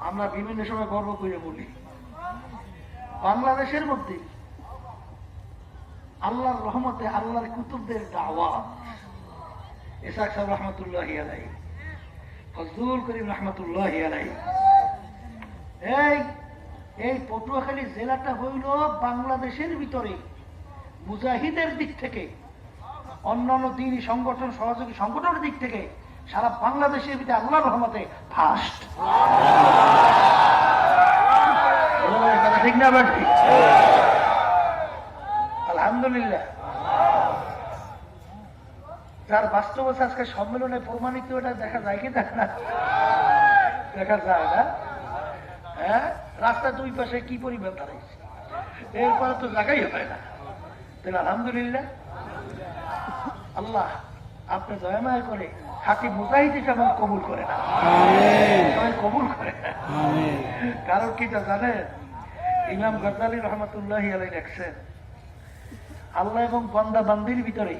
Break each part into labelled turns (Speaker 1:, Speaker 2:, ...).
Speaker 1: আমরা বিভিন্ন সময় গর্ব করে বলি, বাংলাদেশের মধ্যে আল্লাহর রহমতে আল্লাহর কুতুবদের দাওয়াত, ইসহাক সাহেব রহমতুল্লাহি আলাইহি, ফজলুল করিম রহমতুল্লাহি আলাইহি, এই পটুয়াখালী জেলাটা হইল বাংলাদেশের ভিতরে মুজাহিদের দিক থেকে, অন্যান্য দিনই সংগঠন সহযোগী সংগঠনের দিক থেকে সারা বাংলাদেশের ভিতরে আল্লাহর রহমতে ফার্স্ট। ঠিক না বাট? আলহামদুলিল্লাহ। যার বাস্তবতা আজকে সম্মেলনে প্রমাণিত, এটা দেখা যায় কি দেখে না? দেখা যায় না? হ্যাঁ, রাস্তা দুই পাশে কি পরিমাণ দাঁড়াইছে, এরপরে তো জায়গাই হয় না। তাহলে আলহামদুলিল্লাহ, আল্লাহ আপনি দয়াময় করে খাঁটি মুজাহিদ হিসাবে কবুল করে না, কবুল করে না। কারণ কি তা জানেন? ইমাম গজ্জালী রহমতুল্লাহি আলাইহি লেখছেন, আল্লাহ এবং বান্দা বান্দির ভিতরে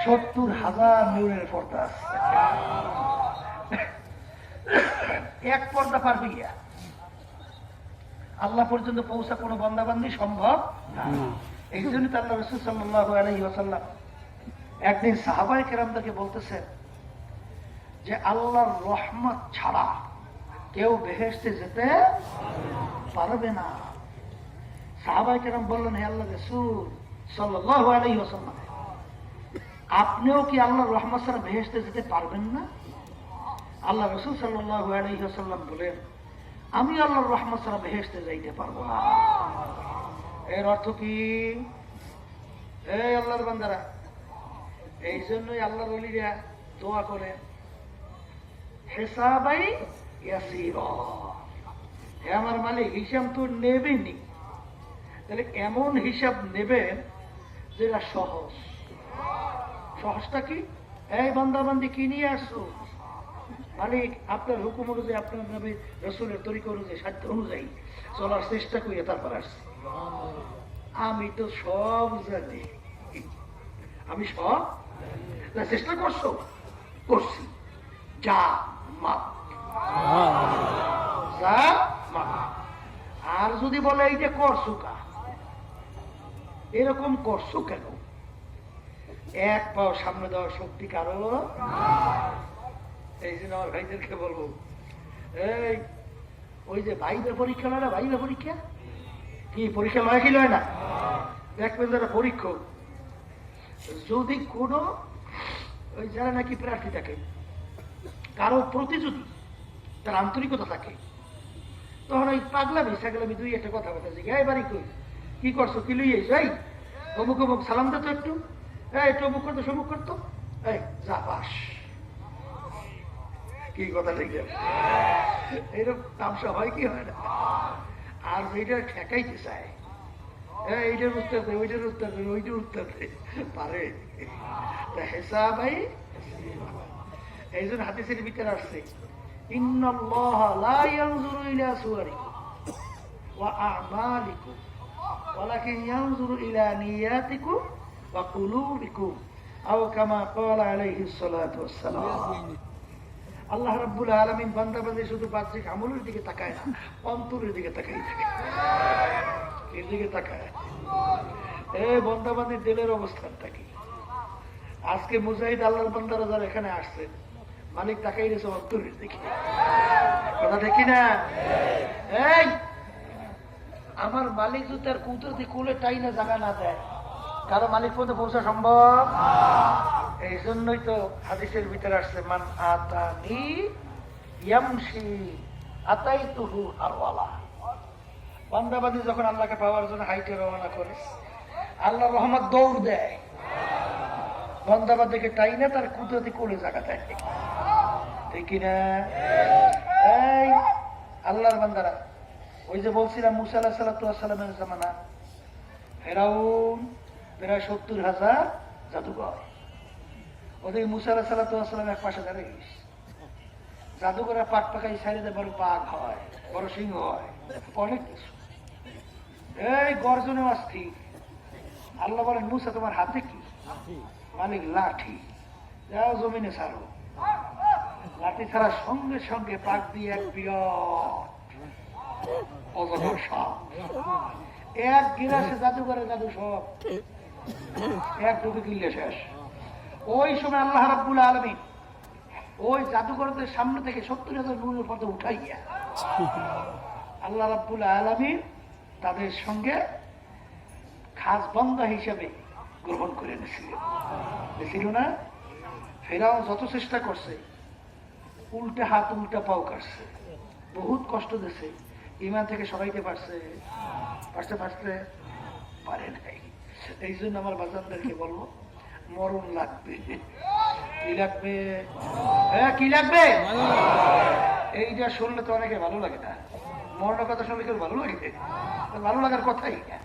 Speaker 1: ৭০,০০০ নূরের পর্দা আছে। এক পর্দা পার হইয়া আল্লাহ পর্যন্ত পৌঁছা কোনো বান্দা বান্দি সম্ভব না। এই জন্য তো আল্লাহ রাসূল সাল্লাল্লাহু আলাইহি ওয়াসাল্লাম একদিন সাহাবায়ে কেরামদেরকে বলতেছেন যে আল্লাহর রহমত ছাড়া কেউ বেহেশতে যেতে পারবে না। সাহাবায়ে কেরাম বললেন, হে আল্লাহর রাসূল সাল্লাল্লাহু আলাইহি ওয়াসাল্লাম, আপনিও কি আল্লাহর রহমত ছাড়া বেহেশতে যেতে পারবেন না? আল্লাহ রাসূল সাল্লাল্লাহু আলাইহি ওয়াসাল্লাম বলেন, আমি আল্লাহর রহমত ছাড়া বেহেশতে যাইতে পারবো না। এর অর্থ কি? এই আল্লাহর বান্দারা, এই জন্যই আল্লাহর ওলিরা দোয়া করেন, হিসাবাই ইয়াসীরা, হে আমার মালিক হিসাব তো নেবেনি, তাহলে এমন হিসাব নেবেন যেটা সহজ। সহজটা কি? এই বান্দা বান্দি কি নিয়ে আসছো? মালিক আপনার হুকুম অনুযায়ী, আপনার নবী রাসূলের তরিকা অনুযায়ী, সাধ্য অনুযায়ী চলার চেষ্টা করিয়া তারপর আসছি। আমি তো সব জানি, আমি সব চেষ্টা করছো, করছি, যা মা যা মা। আর যদি বলে এই যে করছো কা, এরকম করছো কেন? এক পাও সামনে দেওয়ার শক্তি কারো। এই জন্য আমার ভাইদেরকে বলবো, এই ওই যে ভাইদের পরীক্ষা নয় না, ভাইদের পরীক্ষা কি পরীক্ষা লয় কি লয় না? দেখবেন যারা পরীক্ষক, যদি কোনো ওই যারা নাকি প্রার্থী থাকে কারো প্রতি যদি তার আন্তরিকতা থাকে, তখন ওই পাগলামি সাগলামি দুই একটা কথা বলতে যে বাড়ি কই, কি করছো, কি লইয়ে এই অমুক অমুক সালাম দিত, একটু একটু অমুক করতো সমুক করতো, এই যা পাস। কি কথা ঠিক এরকম তামসা হয় কি হয় না? আর যেটা ঠেকাইতে চায়, এইটার উত্তর দেয়, ওইটার উত্তর দেয়, ওইটার উত্তর দেয়, পারে হিসাবাই। এই জন্য হাদিসের ভিতরে আসছে, ইন্নাল্লাহা লা ইয়ানজুরু ইলা সুওয়ারিকুম ওয়া আ'মালিকুম ওয়ালাকিন ইয়ানজুরু ইলা নিয়াতিকুম ওয়া কুলুবিকুম আও কামা ক্বালা আলাইহিস সালাতু ওয়াস সালাম। আল্লাহ রাব্বুল আলামিন বান্দা বান্দী শুধু বাহ্যিক আমলের দিকে তাকায় না, অন্তরের দিকে তাকাই থাকে। এর দিকে তাকায়, এই বান্দা বান্দীর দিলের অবস্থানটা কি? আজকে মুজাহিদ আল্লাহর বান্দারা যারা এখানে আসছে, মালিক তাকাই গেছে অন্তরের দিকে। কথা দেখি না? এই আমার মালিক যদি তার কুদরতি কুলে টাই না জায়গা না দেয়, কারো মালিক পর্যন্ত পৌঁছা সম্ভব? এই জন্যই তো হাদিসের ভিতরে আসছে, মান আতানি ইয়ামশি আতাইতুহু হারওয়ালা। বান্দাবাদী যখন আল্লাহকে পাওয়ার জন্য হাইটে রওনা করে, আল্লাহ রহমত দৌড় দেয়, বান্দাবাদীকে টাই না তার কুদরতি কোলে জায়গা দেয়। ঠিক কিনা? এই আল্লাহর বান্দারা, ওই যে বলছিলাম মুসা আলাইহিস সালাতু ওয়াস সালামের জামানা, ফেরাউন প্রায় ৭০,০০০ জাদুঘর, ওদের মুসা আলাইহিস সালাতু ওয়াস সালাম এক পাশে দাঁড়িয়ে গেছে। জাদুঘরের পাট পাকাই সাইডে বড় বাঘ হয়, বড় সিংহ হয়, অনেক কিছু। এই গর্জনে অস্থির। আল্লাহ বলেন, মুসা তোমার হাতে কি? মালিক লাঠি, যাও জমিনে ছাড়ো। লাঠি ছাড়ার সঙ্গে সঙ্গে পাক দিয়ে এক বিরাট অজগর সাপ এক গিলাসে জাদু করে জাদু সব এক ডুবে কিনলে শেষ। ওই সময় আল্লাহ রাব্বুল আলামিন ওই জাদুঘরদের সামনে থেকে 70,000 নূরের পর্দা উঠাইয়া আল্লাহ রাব্বুল আলামিন তাদের সঙ্গে খাস বান্দা হিসেবে গ্রহণ করে নিয়েছিল না। ফেরাউন যত চেষ্টা করছে, উল্টা হাত উল্টা পাও কাটছে, বহুত কষ্ট দিছে, ইমান থেকে সবাইকে পারছে পারে নাই। এই জন্য আমার বাজানদেরকে বলবো, মরণ লাগবে। কি লাগবে? হ্যাঁ, কি লাগবে? এইটা শুনলে তো অনেকে ভালো লাগে না। মরণের কথা শুনলে কেউ ভালো লাগে? ভালো লাগার কথাই না।